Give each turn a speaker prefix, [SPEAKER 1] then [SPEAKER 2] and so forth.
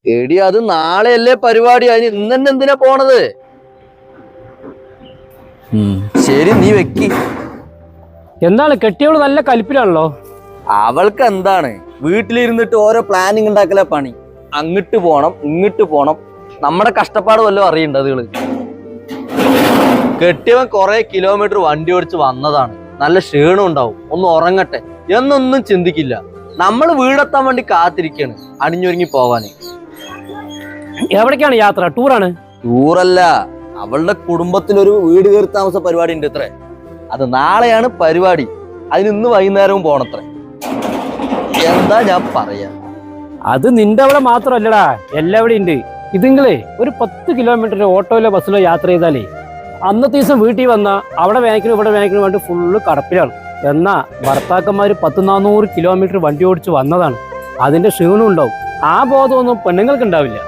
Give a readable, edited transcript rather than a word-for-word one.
[SPEAKER 1] എടി അത് നാളെയല്ലേ പരിപാടി, അതിന് ഇന്ന് തന്നെ എന്തിനാ പോണത്? ശരി, നീ വെക്കി.
[SPEAKER 2] എന്താണ് കെട്ടിയവള് നല്ല കലിപ്പിലാണല്ലോ.
[SPEAKER 1] അവൾക്ക് എന്താണ്, വീട്ടിലിരുന്നിട്ട് ഓരോ പ്ലാനിങ് ഉണ്ടാക്കല പണി. അങ്ങോട്ട് പോണം, ഇങ്ങോട്ട് പോണം. നമ്മുടെ കഷ്ടപ്പാട് വല്ലതും അറിയണ്ടത്? കെട്ടിയവൻ കുറെ കിലോമീറ്റർ വണ്ടി ഓടിച്ച് വന്നതാണ്, നല്ല ക്ഷീണം ഉണ്ടാവും, ഒന്ന് ഉറങ്ങട്ടെ എന്നൊന്നും ചിന്തിക്കില്ല. നമ്മൾ വീടെത്താൻ വേണ്ടി കാത്തിരിക്കാണ്, അണിഞ്ഞൊരുങ്ങി പോവാന്.
[SPEAKER 2] എവിടേക്കാണ് യാത്ര? ടൂറാണ്?
[SPEAKER 1] ടൂറല്ല, അവളുടെ കുടുംബത്തിലൊരു വീട് കയറി താമസ പരിപാടി ഉണ്ട് ഇത്രേ. അത് നാളെയാണ് പരിപാടി, അതിന് ഇന്ന് വൈകുന്നേരവും പോണത്രേ. എന്താ ഞാൻ പറയാ?
[SPEAKER 2] അത് നിന്റെ അവിടെ മാത്രമല്ലടാ, എല്ലാവിടെയും ഉണ്ട്. ഇതുങ്ങളെ ഒരു 10 കിലോമീറ്റർ ഓട്ടോയിലോ ബസ്സിലോ യാത്ര ചെയ്താലേ അന്നത്തെ ദിവസം വീട്ടിൽ വന്ന അവിടെ വേനക്കിനും ഇവിടെ വേനക്കിനും വേണ്ടി ഫുള്ള് കടപ്പിലാണ്. എന്നാ ഭർത്താക്കന്മാർ 100-400 കിലോമീറ്റർ വണ്ടി ഓടിച്ച് വന്നതാണ്, അതിന്റെ ക്ഷീണം ഉണ്ടാവും. ആ ബോധമൊന്നും പെണ്ണുങ്ങൾക്ക് ഉണ്ടാവില്ല.